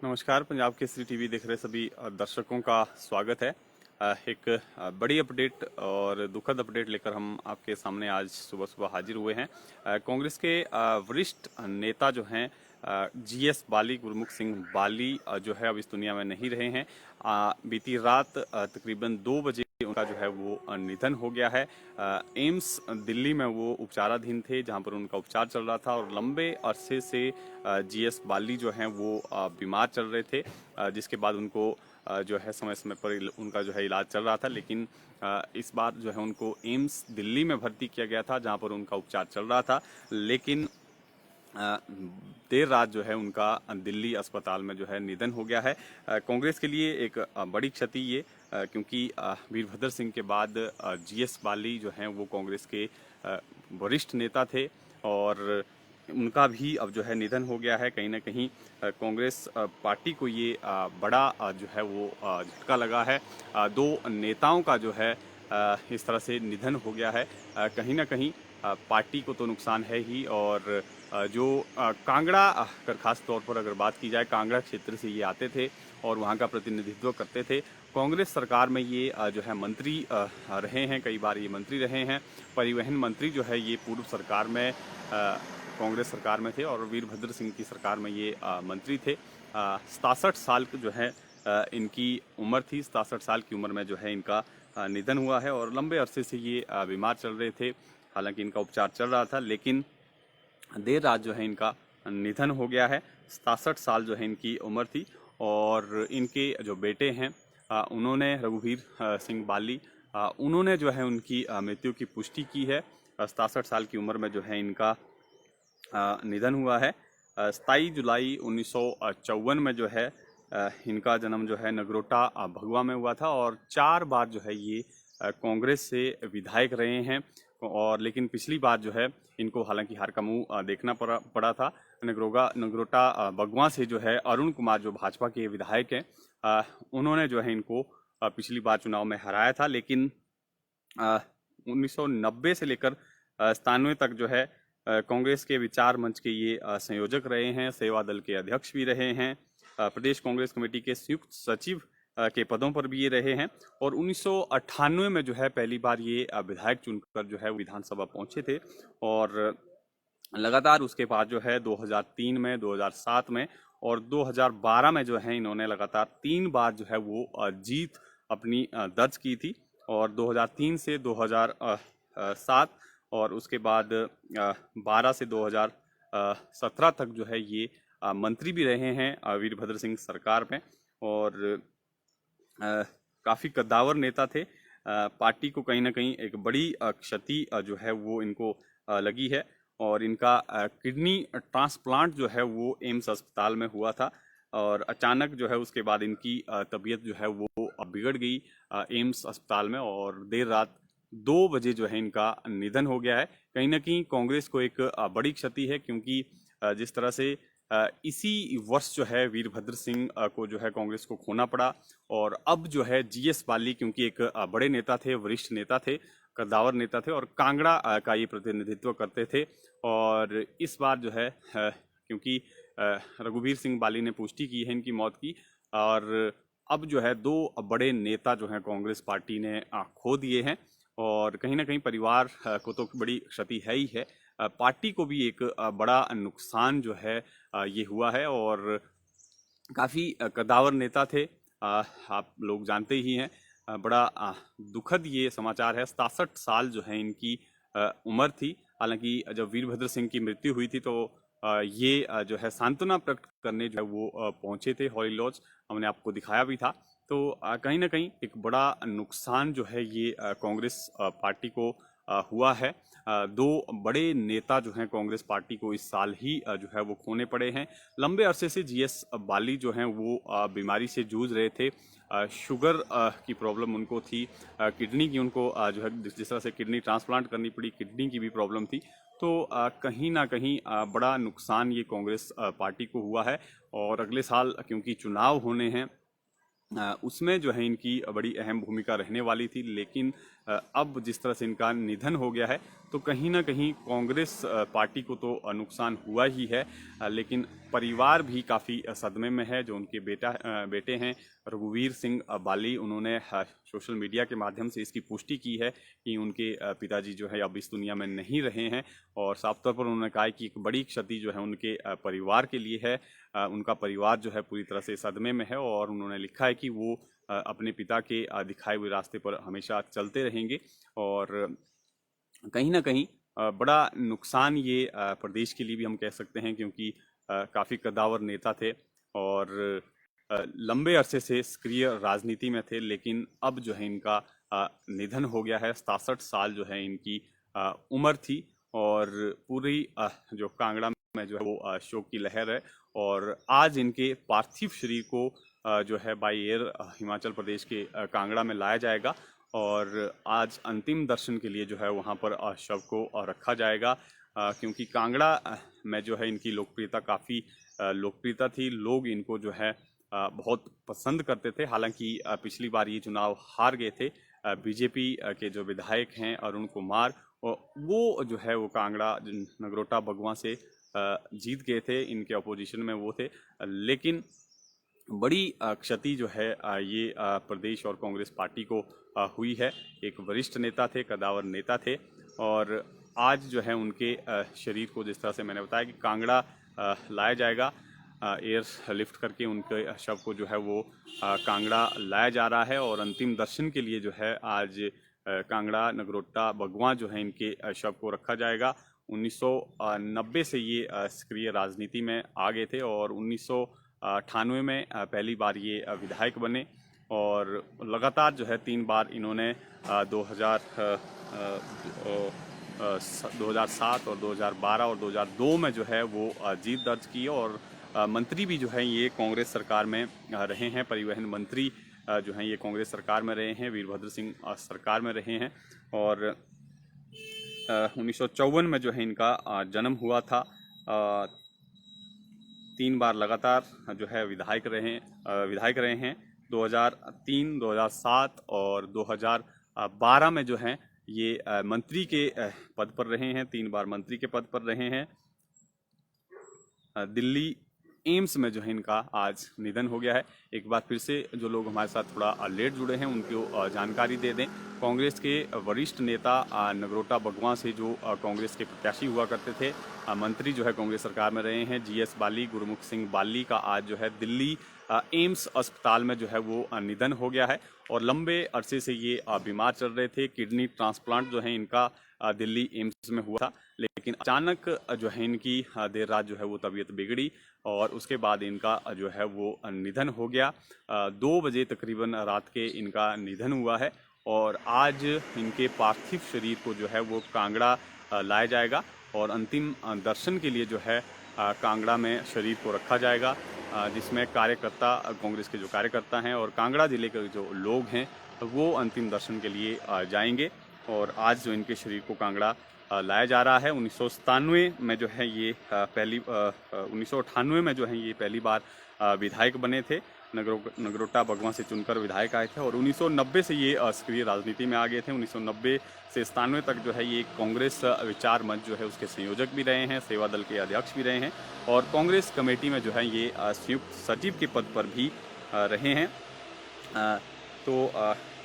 नमस्कार। पंजाब केसरी टीवी देख रहे सभी दर्शकों का स्वागत है। एक बड़ी अपडेट और दुखद अपडेट लेकर हम आपके सामने आज सुबह सुबह हाजिर हुए हैं। कांग्रेस के वरिष्ठ नेता जो हैं जीएस बाली, गुरमुख सिंह बाली जो है अब इस दुनिया में नहीं रहे हैं। बीती रात तकरीबन 2 बजे उनका जो है वो निधन हो गया है। एम्स दिल्ली में वो उपचाराधीन थे, जहां पर उनका उपचार चल रहा था और लंबे अरसे से जीएस बाली जो हैं वो बीमार चल रहे थे, जिसके बाद उनको जो है समय समय पर उनका जो है इलाज चल रहा था। लेकिन इस बार जो है उनको एम्स दिल्ली में भर्ती किया गया था, जहां पर उनका उपचार चल रहा था। लेकिन अ, देर रात जो है उनका दिल्ली अस्पताल में जो है निधन हो गया है। कांग्रेस के लिए एक बड़ी क्षति ये, क्योंकि वीरभद्र सिंह के बाद जीएस बाली जो हैं वो कांग्रेस के वरिष्ठ नेता थे और उनका भी अब जो है निधन हो गया है। कहीं ना कहीं कांग्रेस पार्टी को ये बड़ा जो है वो झटका लगा है। दो नेताओं का जो है इस तरह से निधन हो गया है। कहीं ना कहीं पार्टी को तो नुकसान है ही, और जो कांगड़ा अगर खास तौर पर अगर बात की जाए, कांगड़ा क्षेत्र से ये आते थे और वहाँ का प्रतिनिधित्व करते थे। कांग्रेस सरकार में ये जो है मंत्री रहे हैं, कई बार ये मंत्री रहे हैं। परिवहन मंत्री जो है ये पूर्व सरकार में कांग्रेस सरकार में थे और वीरभद्र सिंह की सरकार में ये मंत्री थे। 67 साल जो है इनकी उम्र थी। 67 साल की उम्र में जो है इनका निधन हुआ है और लंबे अरसे से ये बीमार चल रहे थे। हालांकि इनका उपचार चल रहा था, लेकिन देर रात जो है इनका निधन हो गया है। 67 साल जो है इनकी उम्र थी और इनके जो बेटे हैं उन्होंने, रघुवीर सिंह बाली, उन्होंने जो है उनकी मृत्यु की पुष्टि की है। 67 साल की उम्र में जो है इनका निधन हुआ है। 27 जुलाई 1954 में जो है इनका जन्म जो है नगरोटा भगवा में हुआ था और 4 बार जो है ये कांग्रेस से विधायक रहे हैं। और लेकिन पिछली बार जो है इनको हालांकि हार का मुंह देखना पड़ा था। नगरोटा बगवां से जो है अरुण कुमार, जो भाजपा के विधायक हैं, उन्होंने जो है इनको पिछली बार चुनाव में हराया था। लेकिन 1990 से लेकर 97 तक जो है कांग्रेस के विचार मंच के ये संयोजक रहे हैं, सेवा दल के अध्यक्ष भी रहे हैं, प्रदेश कांग्रेस कमेटी के संयुक्त सचिव के पदों पर भी ये रहे हैं। और 1998 में जो है पहली बार ये विधायक चुनकर जो है विधानसभा पहुंचे थे और लगातार उसके बाद जो है 2003 में, 2007 में और 2012 में जो है इन्होंने लगातार 3 बार जो है वो जीत अपनी दर्ज की थी। और 2003 से 2007 और उसके बाद 12 से 2017 तक जो है ये मंत्री भी रहे हैं वीरभद्र सिंह सरकार में। और काफ़ी कद्दावर नेता थे। पार्टी को कहीं ना कहीं एक बड़ी क्षति जो है वो इनको लगी है। और इनका किडनी ट्रांसप्लांट जो है वो एम्स अस्पताल में हुआ था और अचानक जो है उसके बाद इनकी तबीयत जो है वो बिगड़ गई एम्स अस्पताल में और देर रात 2 बजे जो है इनका निधन हो गया है। कहीं ना कहीं कांग्रेस को एक बड़ी क्षति है, क्योंकि जिस तरह से इसी वर्ष जो है वीरभद्र सिंह को जो है कांग्रेस को खोना पड़ा और अब जो है जीएस बाली, क्योंकि एक बड़े नेता थे, वरिष्ठ नेता थे, कद्दावर नेता थे और कांगड़ा का ये प्रतिनिधित्व करते थे। और इस बार जो है क्योंकि रघुवीर सिंह बाली ने पुष्टि की है इनकी मौत की, और अब जो है 2 बड़े नेता जो हैं कांग्रेस पार्टी ने खो दिए हैं और कहीं ना कहीं परिवार को तो बड़ी क्षति है ही है। पार्टी को भी एक बड़ा नुकसान जो है ये हुआ है। और काफ़ी कद्दावर नेता थे, आप लोग जानते ही हैं। बड़ा दुखद ये समाचार है। 67 साल जो है इनकी उम्र थी। हालांकि जब वीरभद्र सिंह की मृत्यु हुई थी तो ये जो है सांत्वना प्रकट करने जो है वो पहुंचे थे हॉली लॉज, हमने आपको दिखाया भी था। तो कहीं ना कहीं एक बड़ा नुकसान जो है ये कांग्रेस पार्टी को हुआ है। 2 बड़े नेता जो हैं कांग्रेस पार्टी को इस साल ही जो है वो खोने पड़े हैं। लंबे अरसे से जीएस बाली जो हैं वो बीमारी से जूझ रहे थे। शुगर की प्रॉब्लम उनको थी, किडनी की उनको जो है जिस तरह से किडनी ट्रांसप्लांट करनी पड़ी, किडनी की भी प्रॉब्लम थी। तो कहीं ना कहीं बड़ा नुकसान ये कांग्रेस पार्टी को हुआ है। और अगले साल क्योंकि चुनाव होने हैं उसमें जो है इनकी बड़ी अहम भूमिका रहने वाली थी, लेकिन अब जिस तरह से इनका निधन हो गया है तो कहीं ना कहीं कांग्रेस पार्टी को तो नुकसान हुआ ही है, लेकिन परिवार भी काफ़ी सदमे में है। जो उनके बेटे हैं रघुवीर सिंह बाली, उन्होंने सोशल मीडिया के माध्यम से इसकी पुष्टि की है कि उनके पिताजी जो है अब इस दुनिया में नहीं रहे हैं, और साफ तौर पर उन्होंने कहा है कि एक बड़ी क्षति जो है उनके परिवार के लिए है। उनका परिवार जो है पूरी तरह से सदमे में है, और उन्होंने लिखा है कि वो अपने पिता के दिखाए हुए रास्ते पर हमेशा चलते रहेंगे। और कहीं ना कहीं बड़ा नुकसान ये प्रदेश के लिए भी हम कह सकते हैं, क्योंकि काफ़ी कद्दावर नेता थे और लंबे अरसे से सक्रिय राजनीति में थे, लेकिन अब जो है इनका निधन हो गया है। 67 साल जो है इनकी उम्र थी, और पूरी जो कांगड़ा में जो है वो शोक की लहर है। और आज इनके पार्थिव शरीर को जो है बाई एयर हिमाचल प्रदेश के कांगड़ा में लाया जाएगा, और आज अंतिम दर्शन के लिए जो है वहाँ पर शव को रखा जाएगा, क्योंकि कांगड़ा में जो है इनकी लोकप्रियता काफ़ी लोकप्रियता थी। लोग इनको जो है बहुत पसंद करते थे। हालांकि पिछली बार ये चुनाव हार गए थे बीजेपी के जो विधायक हैं अरुण कुमार, वो जो है वो कांगड़ा नगरोटा बगवां से जीत गए थे, इनके अपोजिशन में वो थे। लेकिन बड़ी क्षति जो है ये प्रदेश और कांग्रेस पार्टी को हुई है। एक वरिष्ठ नेता थे, कद्दावर नेता थे, और आज जो है उनके शरीर को जिस तरह से मैंने बताया कि कांगड़ा लाया जाएगा, एयर लिफ्ट करके उनके शव को जो है वो कांगड़ा लाया जा रहा है, और अंतिम दर्शन के लिए जो है आज कांगड़ा नगरोटा बगवां जो है इनके शव को रखा जाएगा। 1990 से ये सक्रिय राजनीति में आ गए थे, और 1998 में पहली बार ये विधायक बने, और लगातार जो है 3 बार इन्होंने 2007 और 2012 और 2002 में जो है वो जीत दर्ज की, और मंत्री भी जो है ये कांग्रेस सरकार में रहे हैं। परिवहन मंत्री जो हैं ये कांग्रेस सरकार में रहे हैं, वीरभद्र सिंह सरकार में रहे हैं। और 1954 में जो है इनका जन्म हुआ था। 3 बार लगातार जो है विधायक रहे हैं। 2003, 2007 और 2012 में जो हैं ये मंत्री के पद पर रहे हैं, 3 बार मंत्री के पद पर रहे हैं। दिल्ली एम्स में जो है इनका आज निधन हो गया है। एक बार फिर से जो लोग हमारे साथ थोड़ा लेट जुड़े हैं उनको जानकारी दे दें। कांग्रेस के वरिष्ठ नेता नगरोटा बगवां से जो कांग्रेस के प्रत्याशी हुआ करते थे, मंत्री जो है कांग्रेस सरकार में रहे हैं, जीएस बाली, गुरमुख सिंह बाली का आज जो है दिल्ली एम्स अस्पताल में जो है वो निधन हो गया है। और लंबे अरसे से ये बीमार चल रहे थे। किडनी ट्रांसप्लांट जो है इनका दिल्ली एम्स में हुआ था, लेकिन अचानक जो है इनकी देर रात जो है वो तबीयत बिगड़ी, और उसके बाद इनका जो है वो निधन हो गया। 2 बजे तकरीबन रात के इनका निधन हुआ है, और आज इनके पार्थिव शरीर को जो है वो कांगड़ा लाया जाएगा, और अंतिम दर्शन के लिए जो है कांगड़ा में शरीर को रखा जाएगा, जिसमें कार्यकर्ता, कांग्रेस के जो कार्यकर्ता हैं और कांगड़ा जिले के जो लोग हैं वो अंतिम दर्शन के लिए जाएंगे। और आज जो इनके शरीर को कांगड़ा लाया जा रहा है। 1997 में जो है ये 1998 में जो है ये पहली बार विधायक बने थे। नगरोटा बगवां से चुनकर विधायक आए थे, और 1990 से ये सक्रिय राजनीति में आ गए थे। 1990 से 97 तक जो है ये कांग्रेस विचार मंच जो है उसके संयोजक भी रहे हैं, सेवा दल के अध्यक्ष भी रहे हैं, और कांग्रेस कमेटी में जो है ये संयुक्त सचिव के पद पर भी रहे हैं। तो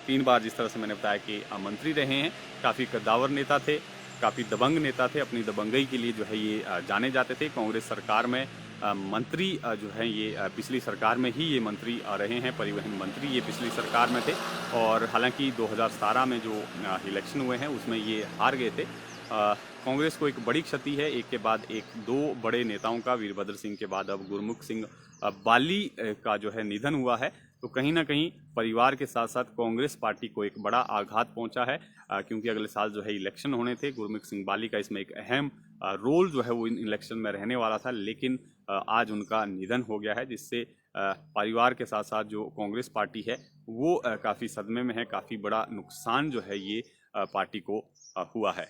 3 बार जिस तरह से मैंने बताया कि मंत्री रहे हैं। काफ़ी कद्दावर नेता थे, काफ़ी दबंग नेता थे। अपनी दबंगई के लिए जो है ये जाने जाते थे। कांग्रेस सरकार में मंत्री जो है ये पिछली सरकार में ही ये मंत्री रहे हैं, परिवहन मंत्री ये पिछली सरकार में थे। और हालांकि 2017 में जो इलेक्शन हुए हैं उसमें ये हार गए थे। कांग्रेस को एक बड़ी क्षति है, एक के बाद एक 2 बड़े नेताओं का, वीरभद्र सिंह के बाद अब गुरमुख सिंह बाली का जो है निधन हुआ है। तो कहीं ना कहीं परिवार के साथ साथ कांग्रेस पार्टी को एक बड़ा आघात पहुंचा है, क्योंकि अगले साल जो है इलेक्शन होने थे। गुरमुख सिंह बाली का इसमें एक अहम रोल जो है वो इन इलेक्शन में रहने वाला था, लेकिन आज उनका निधन हो गया है, जिससे परिवार के साथ साथ जो कांग्रेस पार्टी है वो काफ़ी सदमे में है। काफ़ी बड़ा नुकसान जो है ये पार्टी को हुआ है।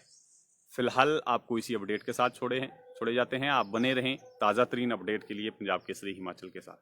फिलहाल आपको इसी अपडेट के साथ छोड़े जाते हैं। आप बने रहें ताज़ा तरीन अपडेट के लिए पंजाब केसरी हिमाचल के साथ।